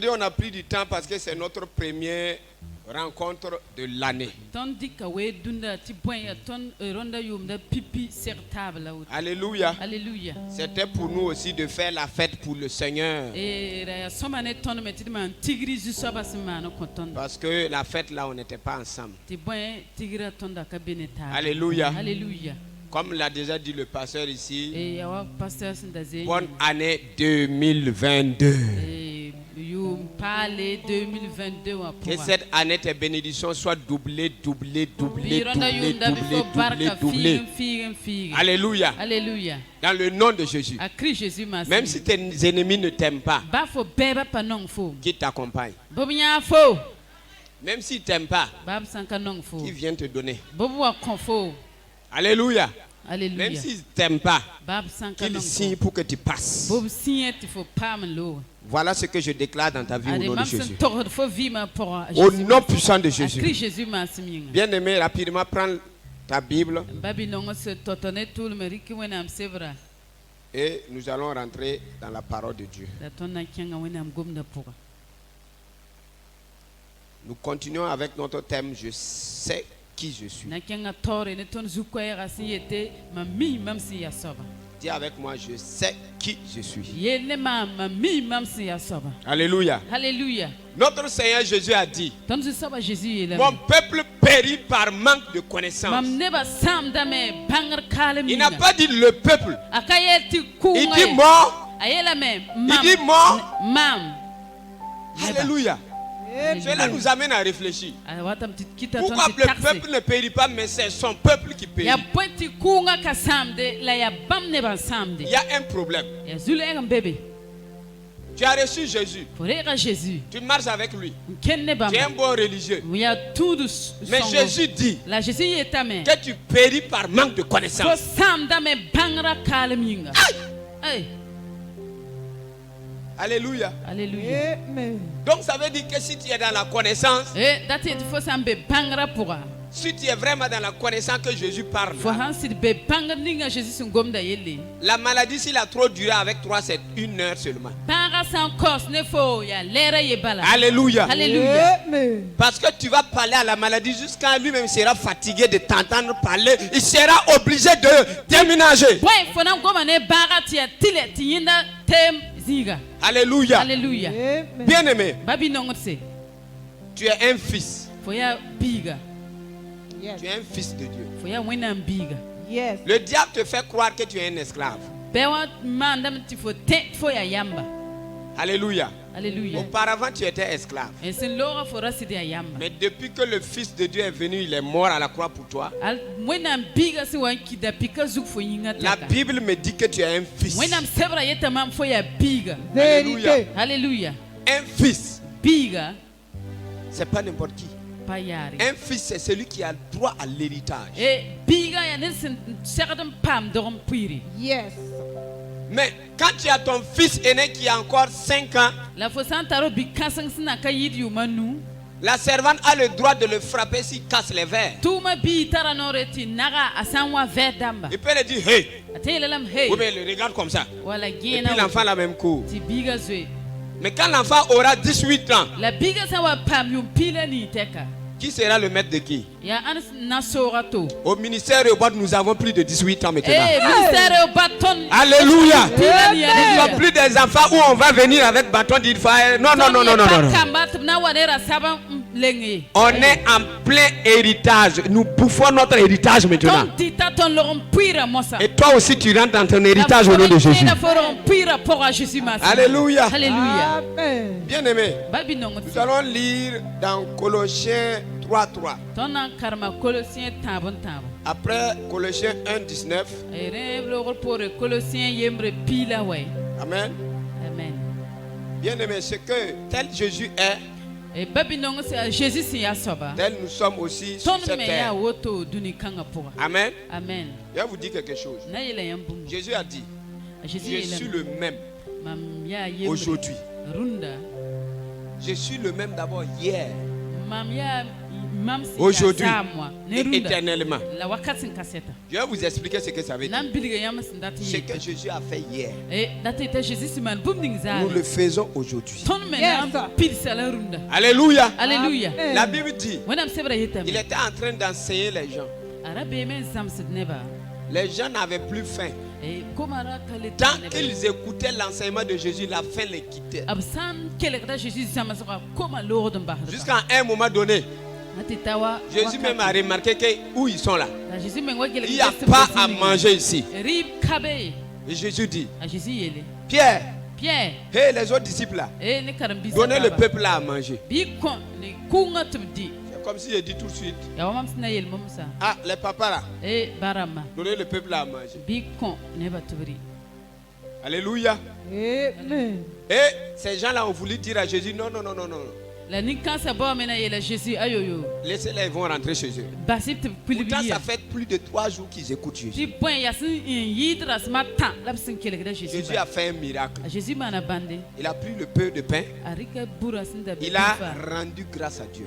On a pris du temps parce que c'est notre première rencontre de l'année. Alléluia. Alléluia. C'était pour nous aussi de faire la fête pour le Seigneur. Parce que la fête là, on n'était pas ensemble. Alléluia. Alléluia. Comme l'a déjà dit le pasteur ici, bonne Bonne année 2022. Que cette année, tes bénédictions soient doublées. Alléluia. Alléluia. Dans le nom de Jésus. Même si tes ennemis ne t'aiment pas, qui t'accompagne. Même s'ils ne t'aiment pas, qui viennent te donner. Alléluia. Même s'ils ne t'aiment pas, qu'ils signent pour que tu passes. Voilà ce que je déclare dans ta vie au nom de Jésus. Au nom puissant de Jésus. Bien-aimé, rapidement, prends ta Bible. Et nous allons rentrer dans la parole de Dieu. Nous continuons avec notre thème, je sais qui je suis. Dis avec moi, je sais qui je suis. Alléluia. Alléluia. Notre Seigneur Jésus a dit, Mon mon peuple périt par manque de connaissance. Il n'a pas dit le peuple. Il dit moi. Il dit moi. Alléluia. Cela nous amène à réfléchir. Pourquoi le peuple ne périt pas, mais c'est son peuple qui périt? Il y a un problème. Tu as reçu Jésus. Tu marches avec lui. Tu es un bon religieux. Mais Jésus dit que tu péris par manque de connaissance. Aïe. Alléluia. Alléluia. Donc ça veut dire que si tu es dans la connaissance, si tu es vraiment dans la connaissance que Jésus parle, la maladie, s'il a trop duré avec toi, c'est 1 heure seulement. Alléluia. Alléluia. Parce que tu vas parler à la maladie jusqu'à lui-même sera fatigué de t'entendre parler. Il sera obligé de déménager. Alléluia. Alléluia. Bien-aimé, tu es un fils. Tu es un fils de Dieu. Yes. Le diable te fait croire que tu es un esclave. Alléluia. Alléluia. Auparavant, tu étais esclave. Mais depuis que le Fils de Dieu est venu, il est mort à la croix pour toi. La Bible me dit que tu es un fils. Alléluia. Alléluia. Un fils, c'est pas n'importe qui. Un fils, c'est celui qui a droit à l'héritage. Yes. Mais quand tu as ton fils aîné qui a encore 5 ans, la servante a le droit de le frapper s'il casse les verres. Il peut lui dire, hey. Oui, mais il le regarde comme ça. Et puis l'enfant la même cour. Mais quand l'enfant aura 18 ans, qui sera le maître de qui? Au ministère et au bord, nous avons plus de 18 ans maintenant. Alléluia. Il n'y a plus des enfants où on va venir avec bâton d'Ilfaï. Non. On est en plein héritage. Nous bouffons notre héritage maintenant. Et toi aussi, tu rentres dans ton héritage au nom de Jésus. Alléluia. Alléluia. Bien aimé, nous allons lire dans Colossiens 3:3. Après Colossiens 1:19. Amen. Bien aimé, c'est que tel Jésus est, tel nous sommes aussi sur cette terre. Amen. Je vais vous dire quelque chose. Jésus a dit, je suis le même aujourd'hui. Je suis le même d'abord hier. aujourd'hui et éternellement. Je vais vous expliquer ce que ça veut dire. Ce que Jésus a fait hier, nous le faisons aujourd'hui. Alléluia. Alléluia. La Bible dit, il était en train d'enseigner les gens. Les gens n'avaient plus faim. Tant qu'ils écoutaient l'enseignement de Jésus, la faim les quittait. Jusqu'à un moment donné, Jésus même a remarqué que où ils sont là, il n'y a pas à manger ici. Et Jésus dit, Pierre, hey, les autres disciples là, donnez le peuple là à manger. C'est comme si je dis tout de suite, ah, les papas là, donnez le peuple là à manger. Alléluia. Amen. Et ces gens là ont voulu dire à Jésus, non, non, non, non, non. Laissez-les, ils vont rentrer chez eux. Pourtant, ça fait plus de 3 jours qu'ils écoutent Jésus. Jésus a fait un miracle. Il a pris le peu de pain. Il a rendu grâce à Dieu.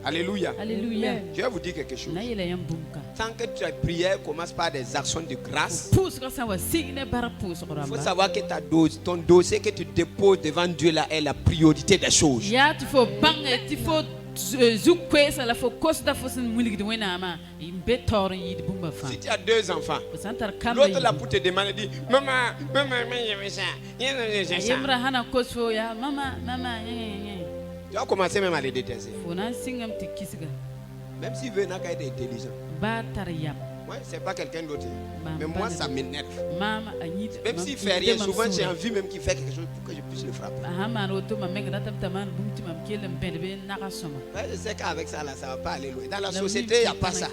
Alléluia. Alléluia. Je vais vous dire quelque chose. Tant que ta prière commence par des actions de grâce, il faut savoir que ton dossier que tu déposes devant Dieu là est la priorité des choses. Si tu as 2 enfants, l'autre là pour te demander dit maman, maman, tu vas commencer même à les détester. Même s'il veut n'a qu'à être intelligent. Moi, c'est pas quelqu'un d'autre. Mais moi, ça m'énerve. Même s'il fait rien, souvent j'ai envie même qu'il fait quelque chose pour que je puisse le frapper. Je sais qu'avec ça, là, ça ne va pas aller loin. Dans la société, il n'y a pas ça.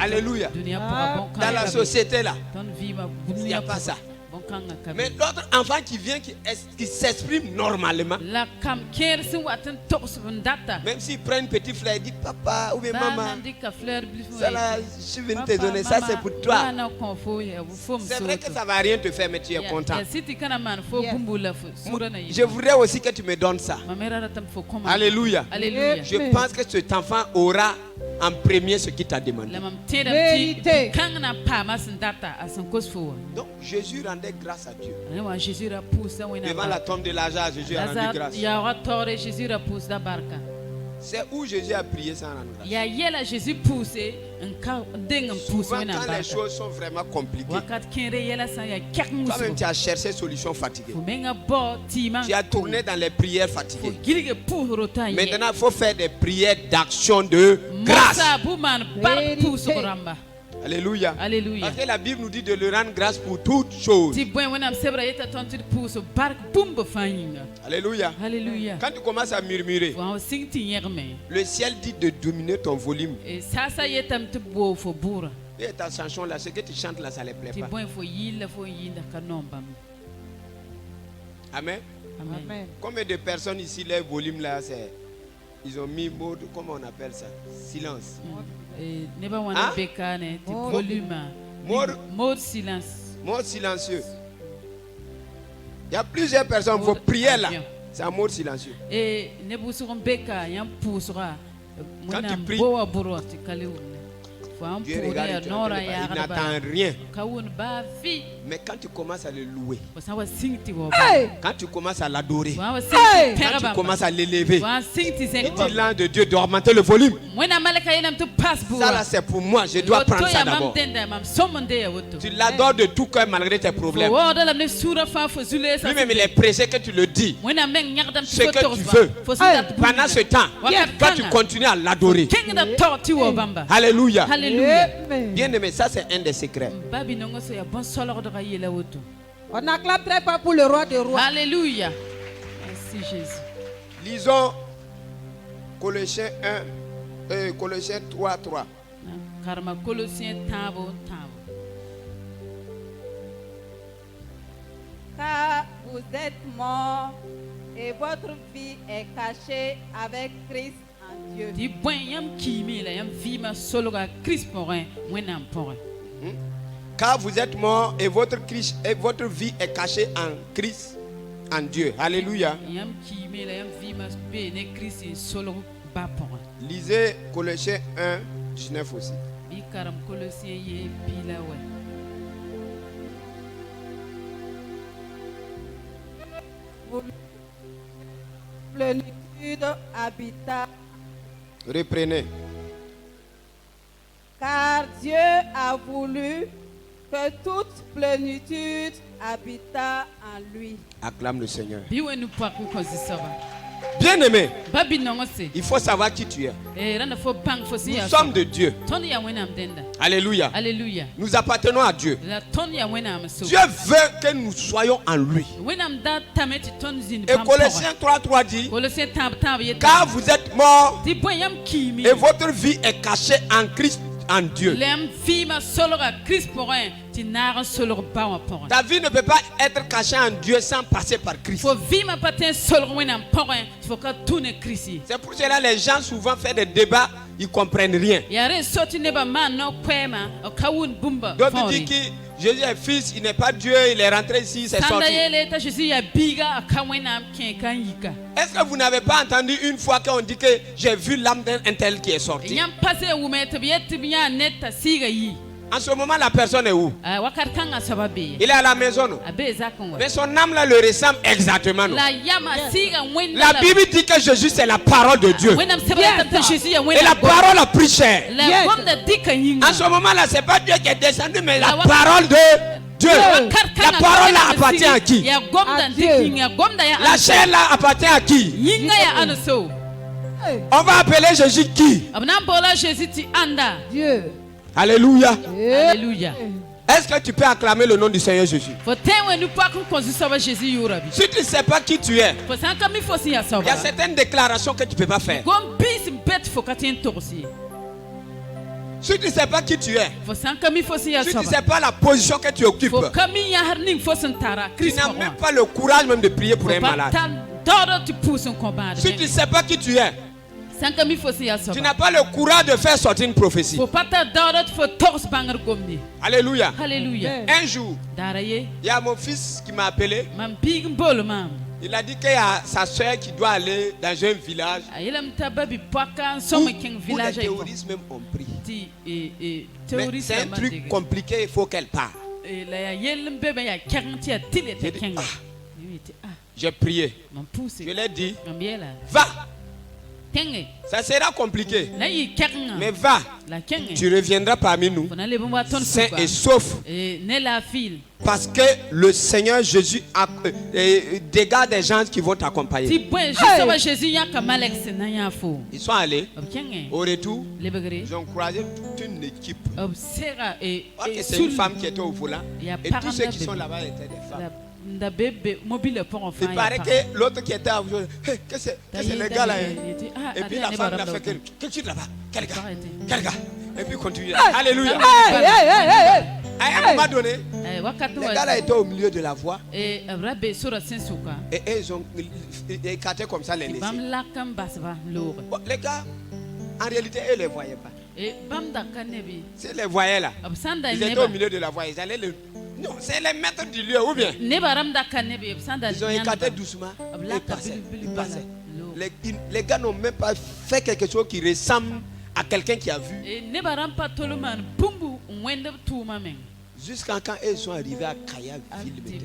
Alléluia. Dans la société, là, il n'y a pas ça. Mais l'autre enfant qui vient, qui s'exprime normalement, même s'il prend une petite fleur, il dit papa ou bien maman, ça là, je suis venu te donner, ça c'est pour toi. C'est vrai que ça ne va rien te faire, mais tu es content. Je voudrais aussi que tu me donnes ça. Alléluia. Je pense que cet enfant aura en premier ce qu'il t'a demandé. Donc Jésus rendait grâce à Dieu. Devant la tombe de Lazare, Jésus a rendu grâce. C'est où Jésus a prié sans rendre grâce. Souvent quand les choses sont vraiment compliquées, toi-même tu as cherché solution fatiguée. Tu as tourné dans les prières fatiguées. Maintenant il faut faire des prières d'action de grâce. Alléluia. Alléluia. Parce que la Bible nous dit de le rendre grâce pour toutes choses. Alléluia. Alléluia. Quand tu commences à murmurer, le ciel dit de dominer ton volume. Et ta chanson là, ce que tu chantes là, ça ne les plaît pas. Amen. Amen. Combien de personnes ici, leur volume là, ils ont mis mode, comment on appelle ça? Silence. Mode silence. Mode silencieux. Il y a plusieurs personnes, vos prières là, c'est un mode silencieux. Quand tu pries, Dieu regarde, il n'attend rien. Mais quand tu commences à le louer, quand tu commences à l'adorer, quand tu commences à l'élever, il dit l'ange de Dieu doit augmenter le volume. Ça là c'est pour moi, je dois prendre ça d'abord. Tu l'adores de tout cœur malgré tes problèmes. Lui-même il est pressé que tu le dis. Ce que tu veux. Pendant ce temps, quand tu continues à l'adorer. Alléluia. Bien aimé, ça c'est un des secrets. On n'acclame très pas pour le roi des rois. Alléluia. Merci Jésus. Lisons Colossiens 3, 3. Car vous êtes morts et votre vie est cachée avec Christ en Dieu. Car vous êtes morts et votre vie est cachée en Christ, en Dieu. Alléluia. Lisez Colossiens 1, 19 aussi. Plénitude habita. Reprenez. Car Dieu a voulu que toute plénitude habita en lui. Acclame le Seigneur. Bien-aimé, il faut savoir qui tu es. Nous sommes de Dieu. Alléluia. Alléluia. Nous appartenons à Dieu. Dieu veut que nous soyons en lui. Et Colossiens 3:3 dit, car vous êtes morts et votre vie est cachée en Christ, en Dieu. Ta vie ne peut pas être cachée en Dieu sans passer par Christ. C'est pour cela que les gens souvent font des débats, ils ne comprennent rien. D'autres disent que Jésus est fils, il n'est pas Dieu, il est rentré ici, c'est sorti. Est-ce que vous n'avez pas entendu une fois qu'on dit que j'ai vu l'âme d'un tel qui est sorti? En ce moment, la personne est où? Il est à la maison. Non? Mais son âme là le ressemble exactement. Non? La Bible dit que Jésus c'est la parole de Dieu. Et la parole a pris chair. En ce moment là, c'est pas Dieu qui est descendu, mais la parole de Dieu. La parole là appartient à qui? La chair là appartient à qui? On va appeler Jésus qui? Dieu. Alléluia. Alléluia. Est-ce que tu peux acclamer le nom du Seigneur Jésus? Si tu ne sais pas qui tu es, il y a certaines déclarations que tu ne peux pas faire. Si tu ne sais pas qui tu es, si tu ne sais pas la position que tu occupes, tu n'as même pas le courage même de prier pour un malade. Si tu ne sais pas qui tu es, tu n'as pas le courage de faire sortir une prophétie. Alléluia. Un jour, il y a mon fils qui m'a appelé. Il a dit qu'il y a sa soeur qui doit aller dans un village où les terroristes même ont pris. Mais c'est un truc compliqué, il faut qu'elle parte. J'ai prié. Je lui ai dit, va. Ça sera compliqué. Mais va. Tu reviendras parmi nous, sain et sauf. Parce que le Seigneur Jésus dégage des gens qui vont t'accompagner. Ils sont allés. Au retour, ils ont croisé toute une équipe. C'est une femme qui était au volant. Et tous ceux qui sont là-bas étaient des femmes. Il paraît que l'autre qui était à vous, hey, que c'est les gars là. Et puis la femme l'a fait que tu là-bas. Quel gars? Et puis continue. Alléluia. À un moment donné, les gars là étaient au milieu de la voie. Et ils ont écarté comme ça les laissés. Les gars, en réalité, eux ne les voyaient pas. C'est les voyaient là. Ils étaient au milieu de la voie. Ils allaient le... Non, c'est les maîtres du lieu, ou bien? Ils ont écarté doucement et passaient. Les gars n'ont même pas fait quelque chose qui ressemble à quelqu'un qui a vu. Jusqu'à quand ils sont arrivés à Kaya ville. Ils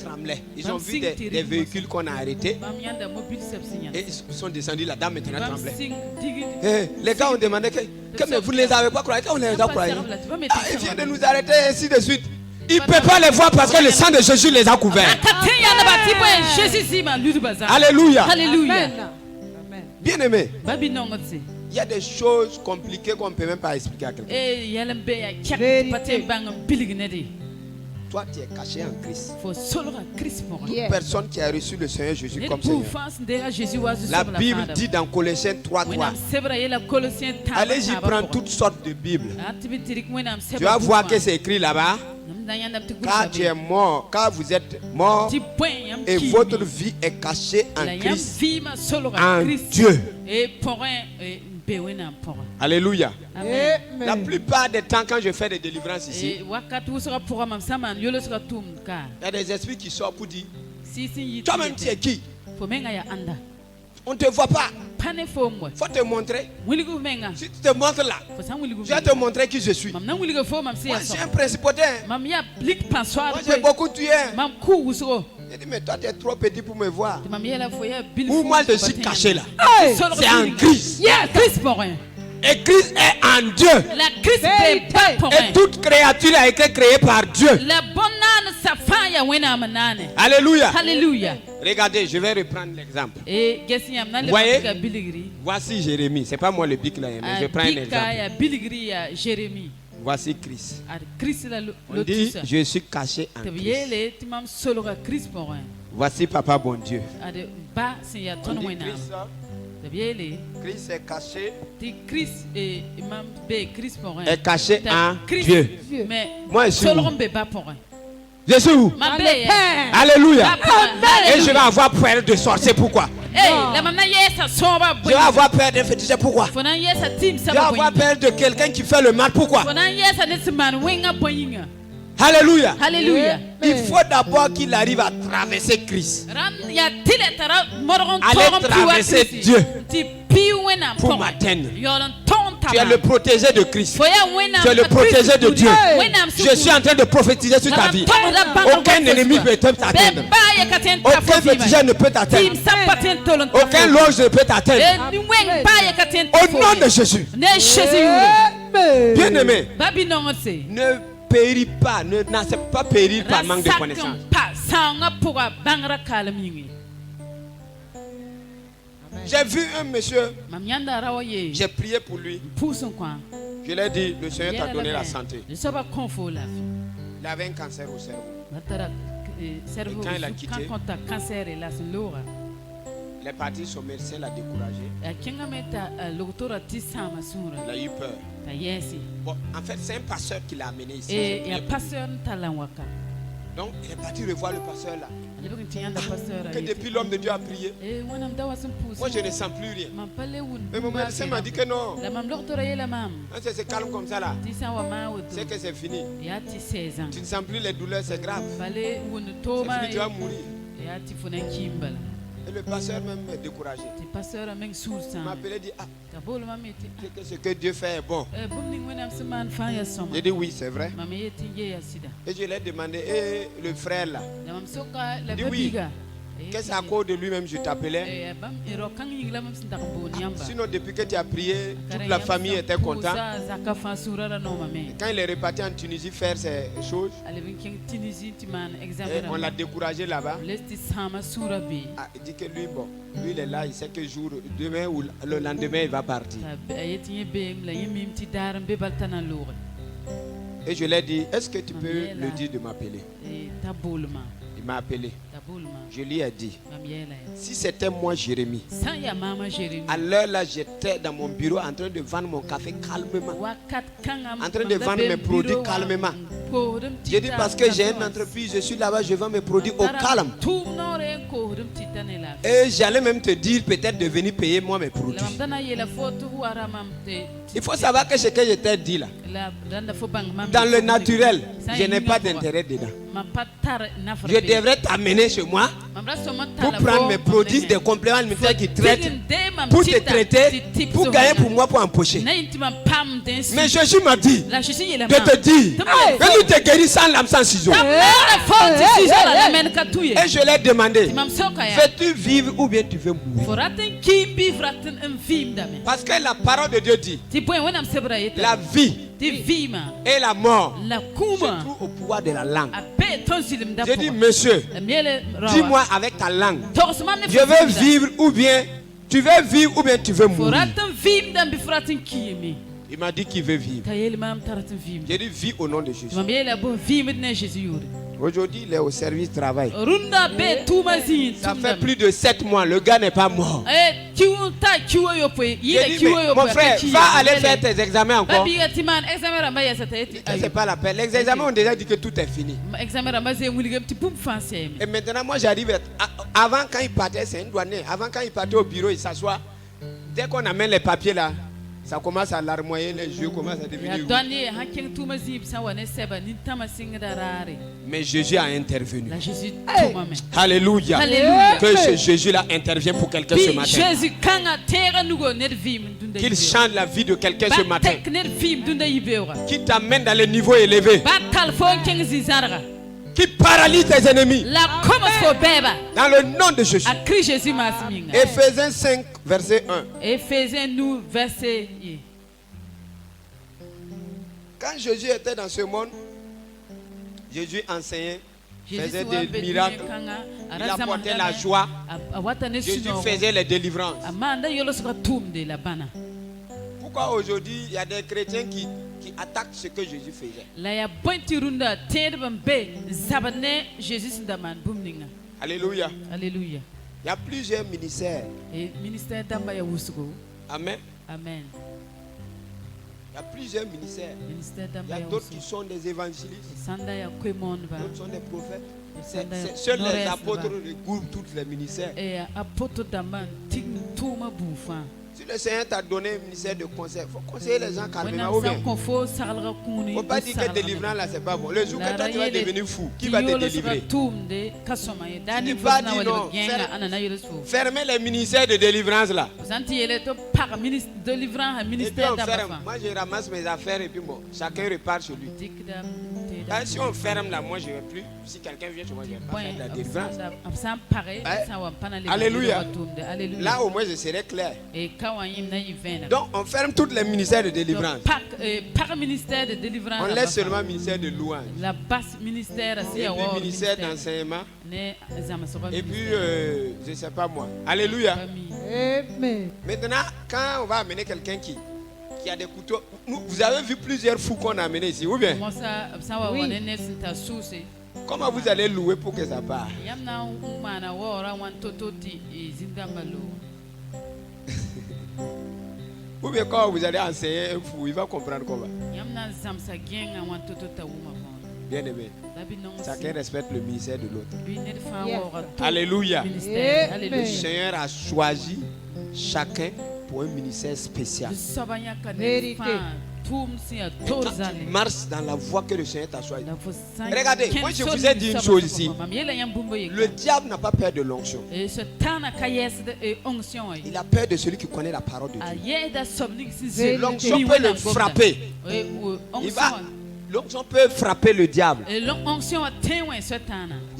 tremblaient. Ils ont vu des véhicules qu'on a arrêtés. Et ils sont descendus. La dame maintenant tremblait. Les gars ont demandé que vous ne les avez pas croyés. On les a croyés. Ils viennent de nous arrêter et ainsi de suite. Ils ne peuvent pas les voir parce que le sang de Jésus les a couverts. Alléluia. Bien aimé. Il y a des choses compliquées qu'on ne peut même pas expliquer à quelqu'un. Toi, tu es caché en Christ. Toute personne qui a reçu le Seigneur Jésus comme Seigneur. La Bible dit dans Colossiens 3:3. Allez-y prendre toutes sortes de Bibles. Tu vas voir que c'est écrit là-bas. Car tu es mort, car vous êtes mort et votre vie est cachée en Christ, en Dieu. Alléluia. Amen. La plupart des temps quand je fais des délivrances ici, il y a des esprits qui sortent pour dire, toi-même tu es qui? On ne te voit pas. Il faut te montrer. Si tu te montres là, je vais te montrer qui je suis. Moi, je suis un principauté. Moi, j'ai beaucoup tué. J'ai dit, mais toi, tu es trop petit pour me voir. Ou moi, je suis caché là. C'est en Christ. Et Christ est en Dieu. Et toute créature a été créée par Dieu. Alléluia. Alléluia. Regardez, je vais reprendre l'exemple. Vous voyez, voici Jérémie. Ce n'est pas moi le bic là, mais je prends un exemple. Voici Christ. On dit, je suis caché en Christ. Voici Papa bon Dieu. On dit Christ est caché. Est caché en Dieu. Moi, je suis où? Je suis où? Alléluia. Et je vais avoir peur de sorcier. Pourquoi? Je vais avoir peur d'un féticheur. Pourquoi? Je vais avoir peur de quelqu'un qui fait le mal. Pourquoi? Alléluia. Alléluia. Il faut d'abord qu'il arrive à traverser Christ. Aller traverser Dieu pour m'atteindre. Tu es le protégé de Christ. Tu es le protégé de Dieu. Je suis en train de prophétiser sur ta vie. Aucun ennemi ne peut t'atteindre. Aucun féticheur ne peut t'atteindre. Aucun loge ne peut t'atteindre. Au nom de Jésus. Bien aimé, ne péris pas, n'accepte pas périr par manque de connaissance. J'ai vu un monsieur, j'ai prié pour lui. Je lui ai dit, le Seigneur t'a donné la santé. Il avait un cancer au cerveau. Et quand il a quitté, il est parti, son médecin l'a découragé. Il a eu peur. Bon, en fait, c'est un pasteur qui l'a amené ici. Donc, il est parti revoir le pasteur là. Que depuis l'homme de Dieu a prié. Moi, je ne sens plus rien. Mais mon médecin m'a dit que non. C'est calme comme ça là. C'est que c'est fini. Tu ne sens plus les douleurs, c'est grave. C'est fini, tu vas mourir. Et le pasteur même est découragé. Il m'a appelé et dit, ah, ce que Dieu fait est bon. J'ai dit oui, c'est vrai. Et je lui ai demandé, et le frère là? Il dit oui. Qu'est-ce à cause de lui-même je t'appelais? Sinon, depuis que tu as prié, toute la famille était contente. Quand il est reparti en Tunisie faire ces choses, on l'a découragé là-bas. Ah, il dit que lui, bon, lui il est là, il sait que jour, demain ou le lendemain il va partir. Et je lui ai dit, est-ce que tu peux le dire de m'appeler? Il m'a appelé. Je lui ai dit, si c'était moi Jérémie, à l'heure là j'étais dans mon bureau en train de vendre mon café calmement, en train de vendre mes produits calmement. J'ai dit parce que j'ai une entreprise, je suis là-bas, je vends mes produits au calme. Et j'allais même te dire peut-être de venir payer moi mes produits. Il faut savoir que ce que je t'ai dit là, dans le naturel, je n'ai pas d'intérêt dedans. Je devrais t'amener chez moi pour prendre mes produits, des compléments alimentaires qui traitent, pour te traiter, pour gagner pour moi, pour empocher. Mais Jésus m'a dit de te dire que nous te guéris sans lame, sans ciseaux. Et je l'ai demandé, veux-tu vivre ou bien tu veux mourir? Parce que la parole de Dieu dit, la vie et la mort se trouvent au pouvoir de la langue. J'ai dit, monsieur, dis-moi avec ta langue, je veux vivre ou bien tu veux vivre ou bien tu veux mourir. Il m'a dit qu'il veut vivre. J'ai dit, vis au nom de Jésus. Aujourd'hui, il est au service travail. Ça fait plus de 7 mois, le gars n'est pas mort. J'ai dit, mais mon frère, va aller faire tes examens encore. C'est pas la peine. Les examens ont déjà dit que tout est fini. Et maintenant, moi j'arrive. Avant, quand il partait, c'est un douanier. Avant, quand il partait au bureau, il s'assoit. Dès qu'on amène les papiers là, Ça commence à larmoyer, les yeux commencent à devenir rouges. Mais Jésus a intervenu. Alléluia. Que ce Jésus-là intervienne pour quelqu'un ce matin. Qu'il change la vie de quelqu'un ce matin. Qu'il t'amène dans les niveaux élevés. Qui paralyse tes ennemis. Dans le nom de Jésus. Éphésiens 5, verset 1. Quand Jésus était dans ce monde, Jésus enseignait, faisait des miracles, il apportait la joie. Jésus faisait les délivrances. Pourquoi aujourd'hui il y a des chrétiens qui attaquent ce que Jésus faisait? Alléluia. Alléluia. Il y a plusieurs ministères. Amen. Amen. Il y a plusieurs ministères. Il y a d'autres qui sont des évangélistes. D'autres sont des prophètes. Seuls les apôtres regroupent tous les ministères. Si le Seigneur t'a donné un ministère de conseil, il faut conseiller les gens calmement. Il ne faut pas dire que délivrant là, c'est pas bon. Le jour que toi tu vas devenir fou, qui va te délivrer? Tu ne peux pas dire non. Fermez les ministères de délivrance là. Moi je ramasse mes affaires et puis bon, chacun repart chez lui. Si on ferme là, moi je ne vais plus. Si quelqu'un vient chez moi, je ne vais pas faire de la délivrance. Alléluia. Là au moins je serai clair. Donc on ferme tous les ministères de délivrance. On laisse seulement le ministère de louange. Et puis ministère d'enseignement. Et puis je ne sais pas moi. Alléluia. Maintenant quand on va amener quelqu'un qui a des couteaux, vous avez vu plusieurs fous qu'on a amenés ici, ou bien? Oui. Comment vous allez louer pour que ça parte? Ou bien quand vous allez enseigner un fou, il va comprendre comment. Bien aimé, chacun respecte le ministère de l'autre. Alléluia. Le Seigneur a choisi chacun pour un ministère spécial. Quand tu marches dans la voie que le Seigneur t'a choisi. Regardez, moi je vous ai dit une chose ici. Le diable n'a pas peur de l'onction. Il a peur de celui qui connaît la parole de Dieu. L'onction peut le frapper. L'onction peut frapper le diable. Il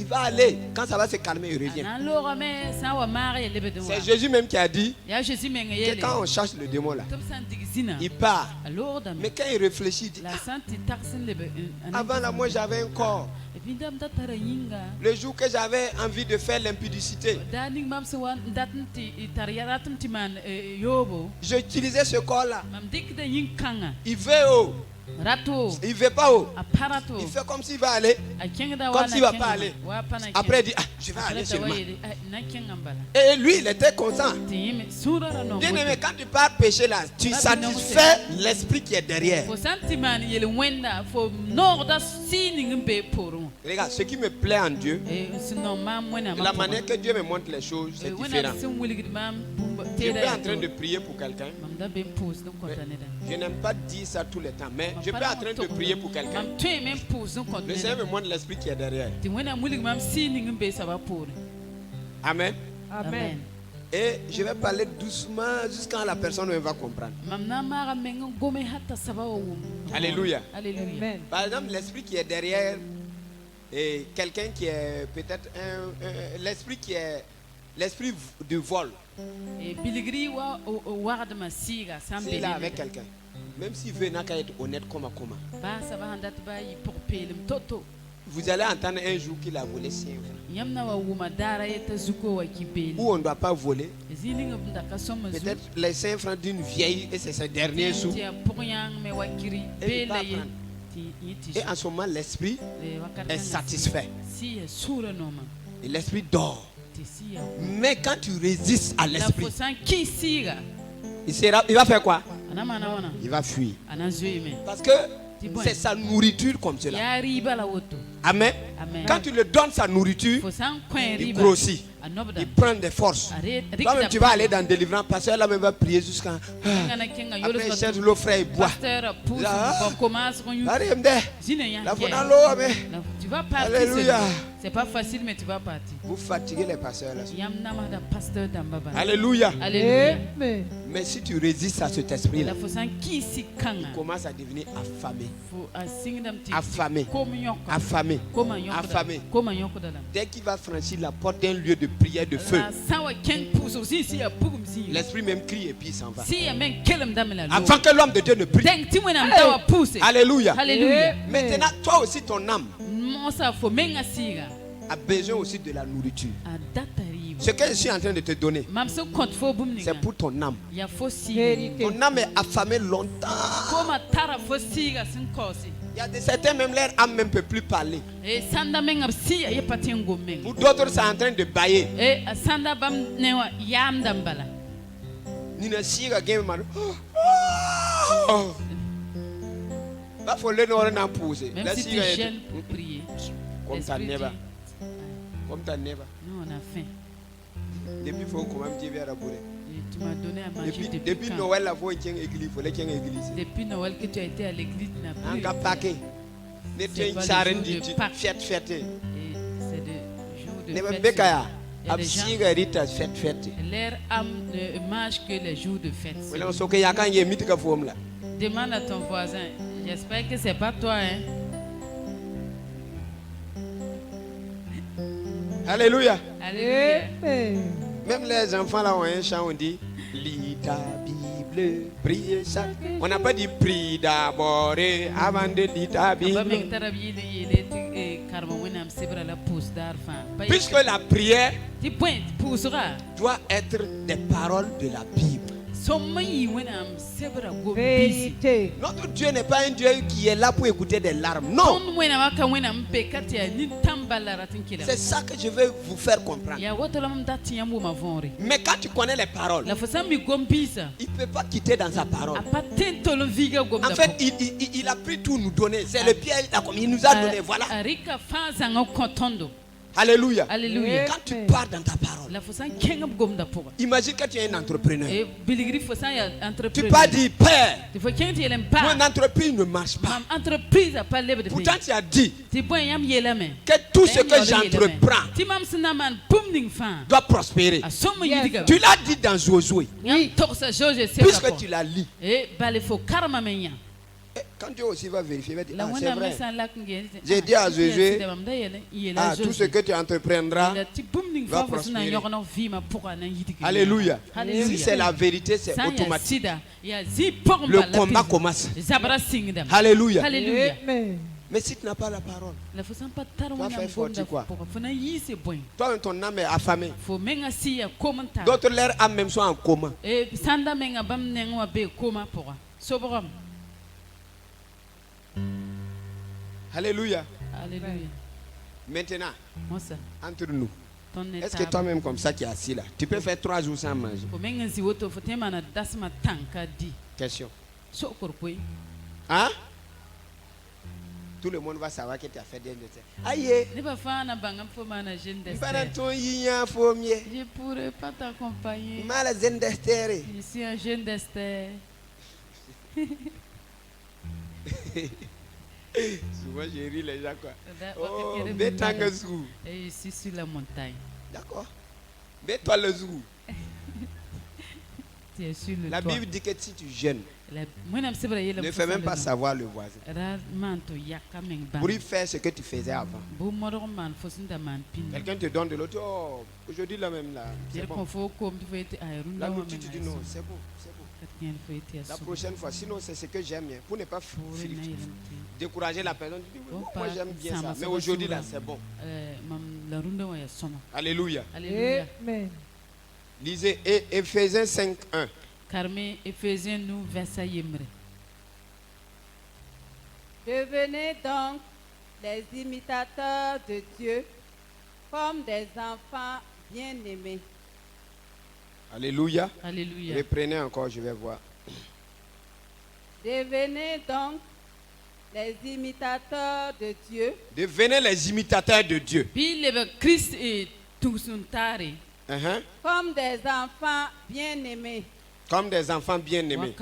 va aller, quand ça va se calmer, il revient. C'est Jésus même qui a dit que quand on cherche le démon là, il part. Mais quand il réfléchit, il dit, avant là, moi j'avais un corps. Le jour que j'avais envie de faire l'impudicité, j'utilisais ce corps là. Il veut il ne veut pas il fait comme s'il va aller, comme s'il ne va pas aller. Après il dit, je vais aller seulement. Et lui il était content. Bien aimé, quand tu pars pécher là, tu satisfais l'esprit qui est derrière. Regarde, ce qui me plaît en Dieu, la manière que Dieu me montre les choses, c'est différent. Je suis en train de prier pour quelqu'un. Je n'aime pas dire ça tout le temps, mais je suis en train de prier pour quelqu'un. Le Seigneur me montre l'esprit qui est derrière. Amen. Amen. Et je vais parler doucement jusqu'à la personne va comprendre. Alléluia. Amen. Par exemple, l'esprit qui est derrière, et quelqu'un qui est peut-être l'esprit qui est l'esprit du vol. S'il est là avec quelqu'un, même s'il veut n'a qu'à être honnête comment. Vous allez entendre un jour qu'il a volé 5 francs. Ou on ne doit pas voler. Peut-être les 5 francs d'une vieille et c'est ses derniers sous. Et en ce moment, l'esprit est satisfait. Et l'esprit dort. Mais quand tu résistes à l'esprit, il va faire quoi? Il va fuir. Parce que c'est sa nourriture comme cela. Amen. Quand tu lui donnes sa nourriture, il grossit. Il prend des forces. Toi-même, tu vas aller dans délivrance. Pasteur là-même va prier jusqu'à. Après, il cherche l'eau fraîche et boit. Tu vas partir. Alléluia. C'est pas facile, mais tu vas partir. Vous fatiguez les pasteurs là. Alléluia. Alléluia. Mais si tu résistes à cet esprit-là, tu commences à devenir affamé. Affamé. Affamé. Affamé. Dès qu'il va franchir la porte d'un lieu de prière de feu, l'esprit même crie et puis il s'en va. Avant que l'homme de Dieu ne prie. Alléluia. Maintenant, toi aussi, ton âme a besoin aussi de la nourriture. Ce que je suis en train de te donner, c'est pour ton âme. Ton âme est affamée longtemps. Il y a certains, même leur âme ne peut plus parler. Pour d'autres, c'est en train de bailler. Même si tu gênes pour prier. Comme ta neighbor. Comme ta neighbor. Non, on a faim. Depuis il faut quand même dire vers la bourre. Tu m'as donné à manger depuis Noël, la voix est église. Il faut l'église. Depuis Noël que tu as été à l'église, tu n'as plus. C'est pas le jour de fête. Leur âme ne mange que les jours de fête. Demande à ton voisin. J'espère que c'est pas toi, hein. Alléluia. Alléluia. Même les enfants là ont un chant, on dit lis ta Bible, prie chaque. On n'a pas dit prie d'abord avant de lire ta Bible. Puisque la prière doit être des paroles de la Bible. Notre Dieu n'est pas un Dieu qui est là pour écouter des larmes. Non. C'est ça que je veux vous faire comprendre. Mais quand tu connais les paroles, il ne peut pas quitter dans sa parole. En fait, il a pris tout nous donner. C'est le pied qu'il nous a donné. Voilà. Alléluia. Alléluia. Quand tu pars dans ta parole, imagine que tu es un entrepreneur. Tu pas dit Père, mon entreprise ne marche pas. Pourtant tu as dit que tout ce que j'entreprends doit prospérer. Tu l'as dit dans Josué. Puisque tu l'as lu. Quand Dieu aussi va vérifier, il va dire, c'est vrai. J'ai dit à Josué, tout ce que tu entreprendras va prospérer. Alléluia. Si c'est la vérité, c'est automatique. Le combat commence. Alléluia. Mais si tu n'as pas la parole, tu vas faire forti quoi? Toi, ton âme est affamée. D'autres, leur âme même sont en coma. Alléluia. Alléluia. Maintenant, entre nous, est-ce que toi-même comme ça qui es assis là, tu peux faire 3 jours sans manger? Question. Hein? Tout le monde va savoir que tu as fait des jeûnes. Aïe. Je ne pourrais pas t'accompagner. Je suis un jeune d'Esther. Souvent je ris les gens quoi. Oh, et ici sur la montagne. D'accord. Mets-toi le zou. La toit. Bible dit que si tu jeûnes, ne fais même pas savoir le voisin. Pour lui faire ce que tu faisais avant. Quelqu'un te donne de l'autre. Oh, aujourd'hui là même là. C'est bon. Là où tu te dis non, c'est bon, c'est bon. La prochaine fois, sinon c'est ce que j'aime bien. Pour ne pas décourager la personne, tu dis, moi j'aime bien ça. Mais aujourd'hui là, c'est bon. Alléluia. Alléluia. Lisez Éphésiens 5:1. Carmé, Éphésiens nous verset Yemre. Devenez donc les imitateurs de Dieu comme des enfants bien-aimés. Alléluia. Alléluia. Reprenez encore, je vais voir. Devenez donc les imitateurs de Dieu. Devenez les imitateurs de Dieu. Comme des enfants bien-aimés. Comme des enfants bien-aimés.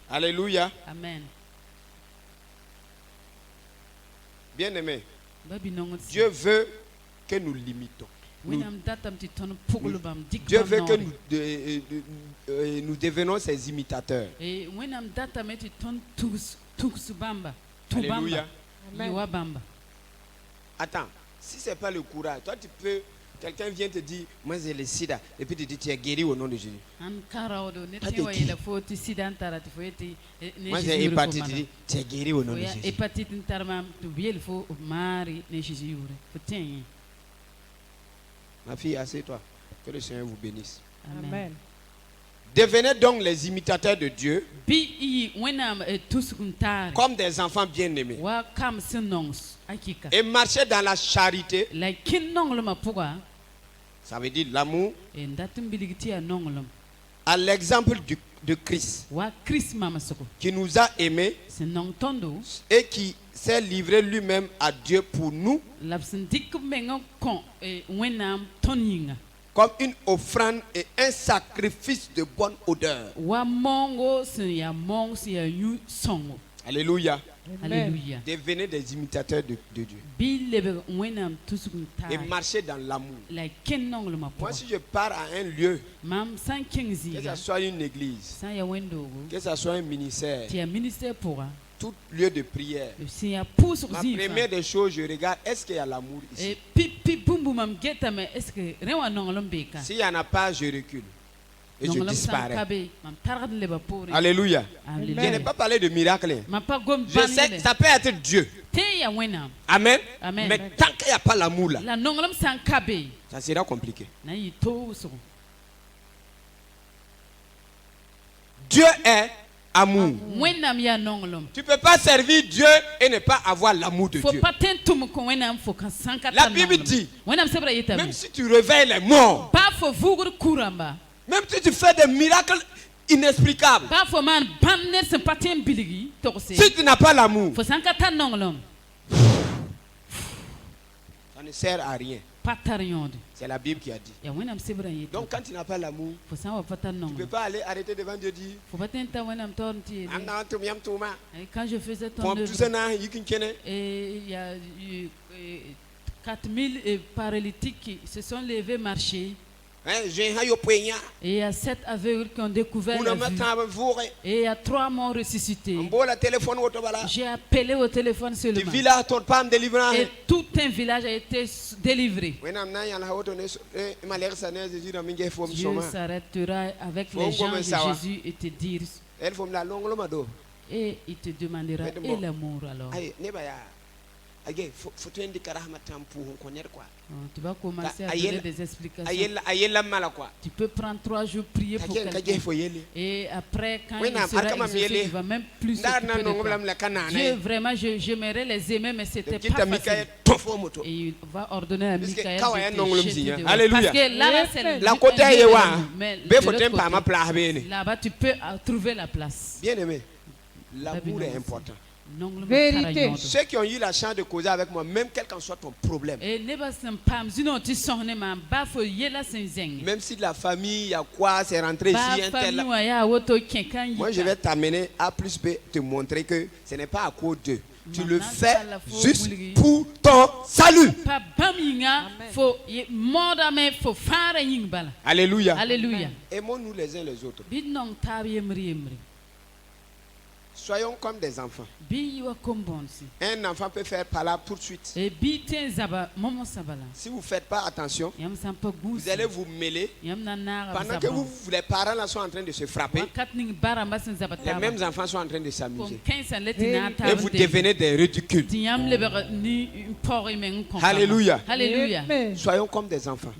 Alléluia. Amen. Bien-aimés. Dieu veut que nous limitons. Dieu veut que nous devenions ses imitateurs. Alléluia. Attends, si ce n'est pas le courage, toi tu peux, quelqu'un vient te dire, moi j'ai le sida, et puis tu dis, tu es guéri au nom de Jésus. Moi j'ai hépatite, tu dis, tu es guéri au nom de Jésus. Ma fille, assieds-toi. Que le Seigneur vous bénisse. Amen. Devenez donc les imitateurs de Dieu comme des enfants bien-aimés. Et marchez dans la charité. Ça veut dire l'amour. À l'exemple de Christ. Qui nous a aimés. Et qui s'est livré lui-même à Dieu pour nous. Comme une offrande et un sacrifice de bonne odeur. Alléluia. Alléluia. Devenez des imitateurs de Dieu. Et marchez dans l'amour. Moi, si je pars à un lieu, que ce soit une église, que ce soit un ministère, tout lieu de prière, ma première des choses, je regarde, est-ce qu'il y a l'amour ici? S'il n'y en a pas, je recule. Et je disparais. Alléluia. Je n'ai pas parlé de miracle. Je sais que ça peut être Dieu. Amen. Mais tant qu'il n'y a pas l'amour là, ça sera compliqué. Dieu est amour. Tu ne peux pas servir Dieu et ne pas avoir l'amour de Dieu. La Bible dit, même si tu réveilles les morts, même si tu fais des miracles inexplicables, si tu n'as pas l'amour, ça ne sert à rien. C'est la Bible qui a dit. Donc quand tu n'as pas l'amour, tu ne peux pas aller arrêter devant Dieu dire, quand je faisais ton œuvre, il y a eu 4000 paralytiques qui se sont levés marcher. Et il y a 7 aveugles qui ont découvert la vue. Et il y a 3 morts ressuscités. J'ai appelé au téléphone seulement. Et tout un village a été délivré. Dieu s'arrêtera avec les gens de Jésus et te dire. Et il te demandera et l'amour alors. Tu vas commencer à donner des explications. Tu peux prendre 3 jours prier pour quelqu'un. Et après, quand il sera exaucé, il va même plus s'occuper de toi. Dieu, vraiment, j'aimerais les aimer, mais c'était pas facile. Et il va ordonner à Michael de te jeter dehors. Parce que là, c'est là-bas, tu peux trouver la place. Bien aimé, l'amour est important. Vérité. Ceux qui ont eu la chance de causer avec moi, même quel qu'en soit ton problème, même si la famille, il y a quoi, c'est rentré ici, un tel, moi je vais t'amener A plus B, te montrer que ce n'est pas à cause d'eux. Tu le fais juste pour ton salut. Alléluia. Alléluia. Aimons-nous les uns les autres. Soyons comme des enfants. Un enfant peut faire par là tout de suite. Si vous ne faites pas attention, vous allez vous mêler. Pendant que les parents là sont en train de se frapper, les mêmes enfants sont en train de s'amuser. Et vous devenez des ridicules. Alléluia. Alléluia. Soyons comme des enfants.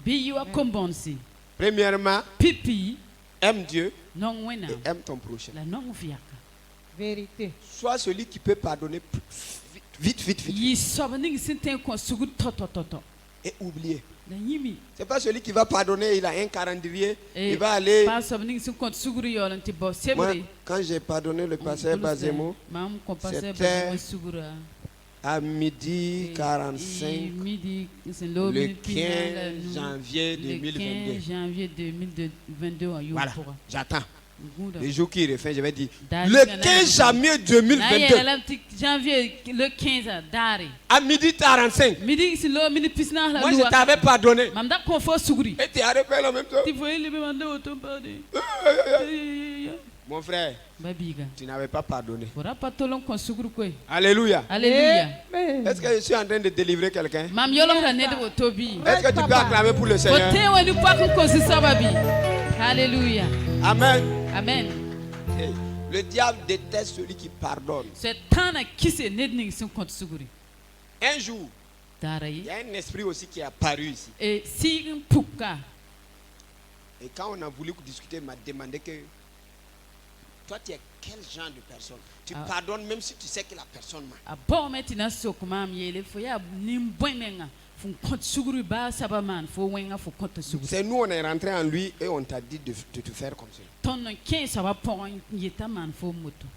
Premièrement, aime Dieu et aime ton prochain. Vérité. Sois celui qui peut pardonner vite. Et oublier. C'est pas celui qui va pardonner, il a un calendrier, il va aller. Moi, quand j'ai pardonné le pasteur Bazemo, c'était À midi 45, le 15 janvier 2022. Voilà, j'attends. Le jour qui refait, je vais dire le 15 janvier 2022. Le 15 à midi 45. Moi, je t'avais pardonné. Et tu as refait la même chose. Mon frère, tu n'avais pas pardonné. Alléluia. Alléluia. Est-ce que je suis en train de délivrer quelqu'un? Est-ce que tu peux acclamer pour le Seigneur? Alléluia. Amen. Amen. Le diable déteste celui qui pardonne. Un jour, il y a un esprit aussi qui est apparu ici. Et quand on a voulu discuter, il m'a demandé que toi, tu es quel genre de personne? Tu pardonnes même si tu sais que la personne m'a. C'est nous, on est rentré en lui et on t'a dit de te faire comme ça.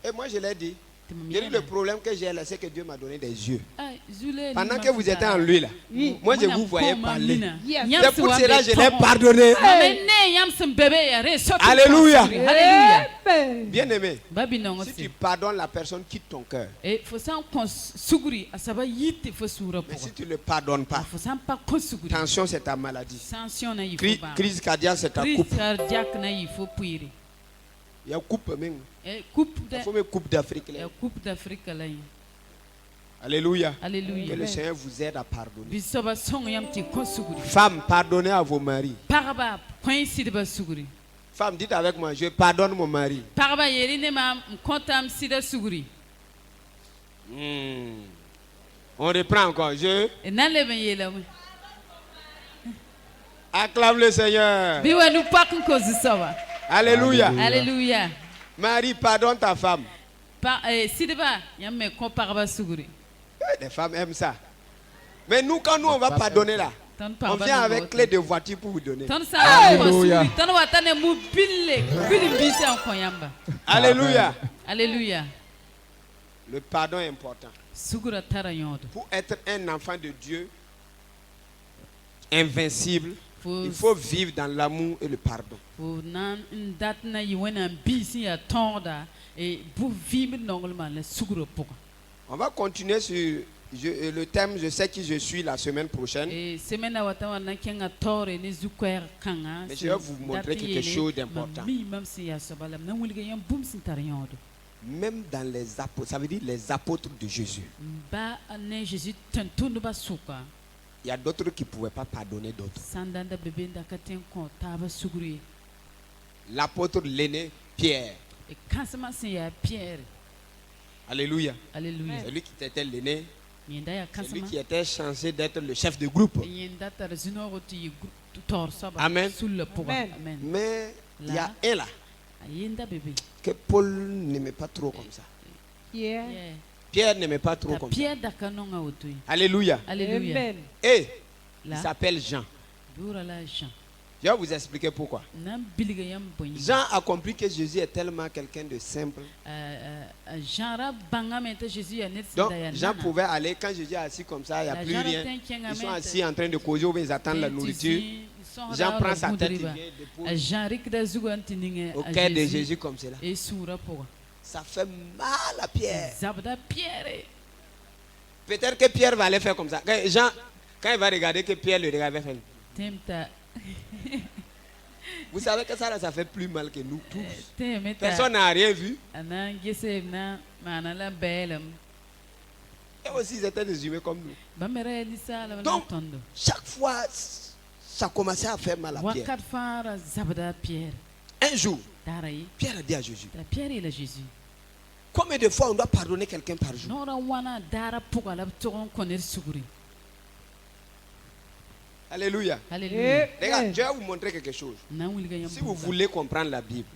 Et moi, je l'ai dit. Le problème que j'ai là, c'est que Dieu m'a donné des yeux. Pendant que vous étiez en lui là, moi je vous voyais parler. C'est pour cela que je l'ai pardonné. Alléluia. Bien aimé, si tu pardonnes, la personne quitte ton cœur. Mais si tu ne le pardonnes pas, tension c'est ta maladie. Crise cardiaque c'est ta coupe. Il y a coupe même. Il faut me coupe d'Afrique. Alléluia. Alléluia. Que le Seigneur vous aide à pardonner. Femmes, pardonnez à vos maris. Femme, dites avec moi, je pardonne mon mari. On reprend encore. Je acclame le Seigneur. Alléluia. Alléluia. Marie, pardonne ta femme. Les femmes aiment ça. Mais nous, quand nous on va pardonner là, on vient avec clé de voiture pour vous donner. Alléluia. Alléluia. Alléluia. Le pardon est important. Pour être un enfant de Dieu invincible, il faut vivre dans l'amour et le pardon. On va continuer sur le thème je sais qui je suis la semaine prochaine. Mais je vais vous montrer quelque chose d'important. Même dans les apôtres, ça veut dire les apôtres de Jésus. Il y a d'autres qui ne pouvaient pas pardonner d'autres. L'apôtre l'aîné, Pierre. Alléluia. Alléluia. C'est lui qui était l'aîné. C'est lui qui était censé d'être le chef de groupe. Amen. Mais il y a un là que Paul n'aimait pas trop comme ça. Pierre n'aimait pas trop comme ça. Alléluia. Alléluia. Et il s'appelle Jean. Je vais vous expliquer pourquoi. Jean a compris que Jésus est tellement quelqu'un de simple. Donc Jean pouvait aller, quand Jésus est assis comme ça, il n'y a plus rien. Ils sont assis en train de causer, ils attendent la nourriture. Jean prend sa tête, il vient dépose au cœur de Jésus comme cela. Ça fait mal à Pierre. Peut-être que Pierre va aller faire comme ça. Jean, quand il va regarder que Pierre le regarde, il va faire. Vous savez que ça fait plus mal que nous tous. Personne n'a rien vu. Et aussi, ils étaient des humains comme nous. Donc, chaque fois, ça commençait à faire mal à Pierre. Un jour, Pierre a dit à Jésus, combien de fois on doit pardonner quelqu'un par jour? Alléluia. Alléluia. Regarde, je vais vous montrer quelque chose. Si vous voulez comprendre la Bible,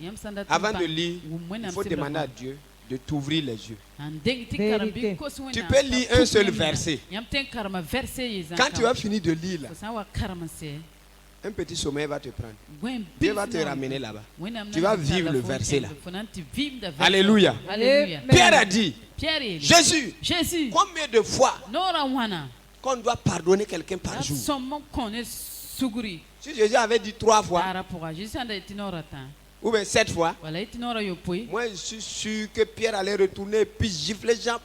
avant de lire, il faut demander à Dieu de t'ouvrir les yeux. Tu peux lire un seul verset. Quand tu vas finir de lire là, Un petit sommeil va te prendre. Dieu va te ramener là-bas. Tu vas vivre le verset là. Alléluia. Pierre a dit, Jésus, combien de fois qu'on doit pardonner quelqu'un par jour? Si Jésus avait dit 3 fois, ou bien 7 fois, moi je suis sûr que Pierre allait retourner et puis gifler les gens.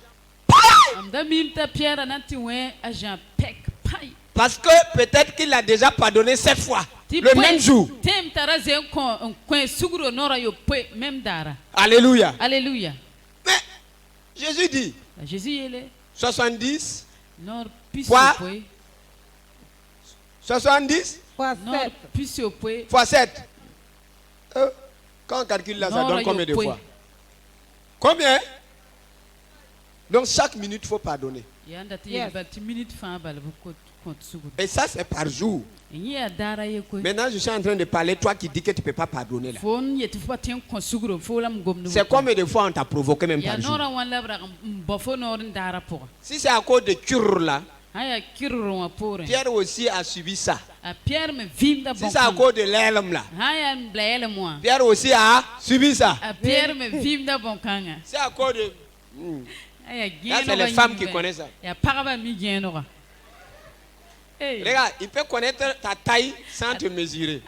Parce que peut-être qu'il a déjà pardonné 7 fois, le même jour. Alléluia. Alléluia. Mais Jésus dit 70 fois 70 fois 7. Quand on calcule là, ça donne combien de fois? Combien? Donc chaque minute, il faut pardonner. Et ça, c'est par jour. Maintenant, je suis en train de parler, toi qui dis que tu ne peux pas pardonner là. C'est combien de fois on t'a provoqué même par jour? Si c'est à cause de Cure là, Pierre aussi a subi ça. Si c'est à cause de l'elme là, Pierre aussi a subi ça. C'est à cause de... Là, c'est les femmes qui connaissent ça. Regarde, il peut connaître ta taille sans te mesurer.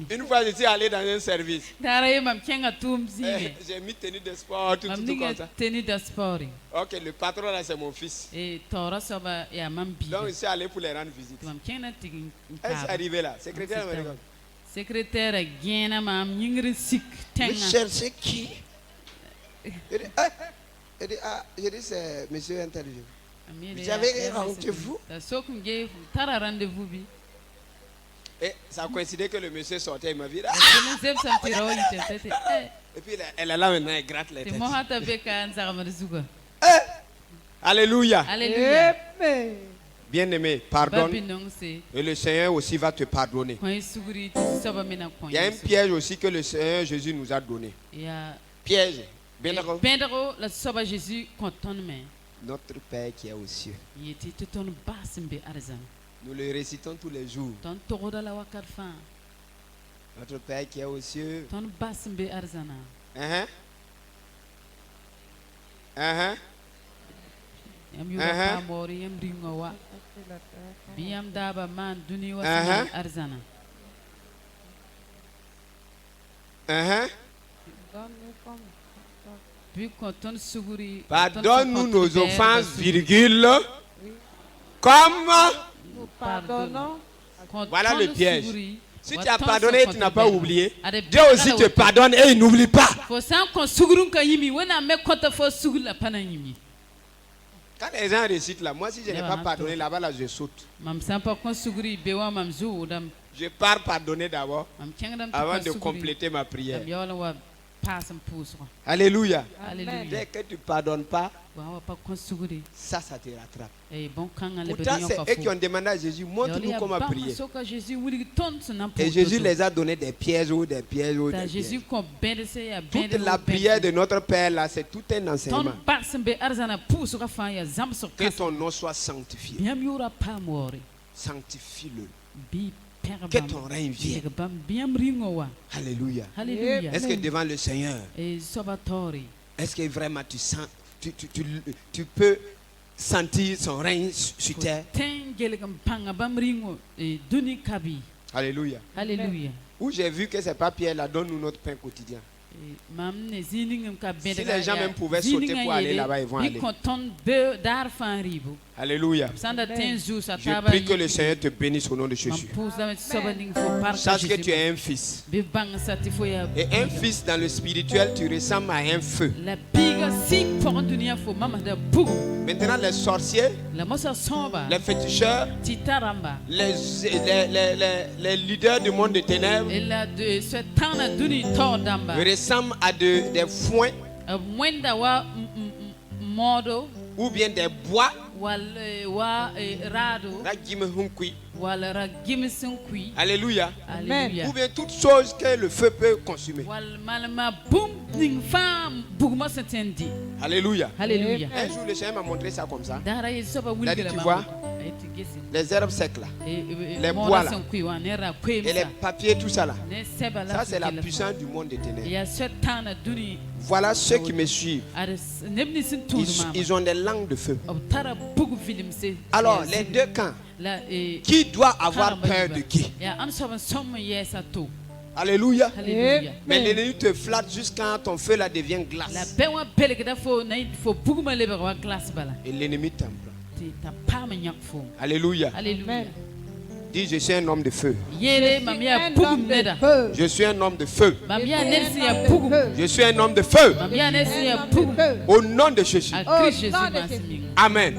Une fois, je suis allé dans un service. J'ai mis tenue de sport, tout comme ça. Ok, le patron là, c'est mon fils. Donc, je suis allé pour les rendre visite. Elle est arrivée là, secrétaire américain. Secrétaire, vous cherchez qui? Je dis, c'est monsieur intelligent. J'avais rendez-vous. Et ça a coïncidé que le monsieur sortait, il m'a dit. Et puis elle est là maintenant, elle gratte les têtes. Alléluia. Alléluia. Bien-aimé, pardonne. Et le Seigneur aussi va te pardonner. Il y a un piège aussi que le Seigneur Jésus nous a donné. Piège. Notre Père qui est aux cieux. Nous le récitons tous les jours. Notre Père qui est aux cieux. Pardonne-nous nos offenses, virgule, comme nous pardonnons. Voilà le piège. Si tu as pardonné et tu n'as pas oublié, Dieu aussi te pardonne et il n'oublie pas. Quand les gens récitent là, moi si je n'ai pas pardonné là-bas, là je saute. Je pars pardonner d'abord avant de compléter ma prière. Alléluia. Dès que tu ne pardonnes pas, ça te rattrape. Pourtant, c'est eux qui ont demandé à Jésus, montre-nous comment prier. Et Jésus les a donné des pièges ou des pièges ou des pièges. Toute la prière de notre Père là, c'est tout un enseignement. Que ton nom soit sanctifié. Sanctifie-le. Que ton règne vienne. Alléluia. Est-ce que devant le Seigneur, est-ce que vraiment tu sens, tu peux sentir son règne sur terre? Alléluia. Où j'ai vu que c'est pas Pierre là, donne-nous notre pain quotidien. Si les gens même pouvaient sauter pour aller là-bas, ils vont aller. Alléluia. Je prie que le Seigneur te bénisse au nom de Jésus. Sache que tu es un fils. Et un fils dans le spirituel, tu ressembles à un feu. Maintenant, les sorciers, les féticheurs, les leaders du monde des ténèbres ressemblent à des foins ou bien des bois. Alléluia. Ou bien toutes choses que le feu peut consumer. Alléluia. Un jour le Seigneur m'a montré ça comme ça. Il a dit, tu vois, Les herbes secs là, les bois là, et les papiers, tout ça là. Ça c'est la puissance du monde des ténèbres. Voilà ceux qui me suivent. Ils ont des langues de feu. Alors les deux camps, qui doit avoir peur de qui? Alléluia. Mais l'ennemi te flatte jusqu'à ton feu là devient glace. Et l'ennemi t'en prend. Alléluia. Dis, je suis un homme de feu. Je suis un homme de feu. Je suis un homme de feu. Au nom de Jésus. Amen.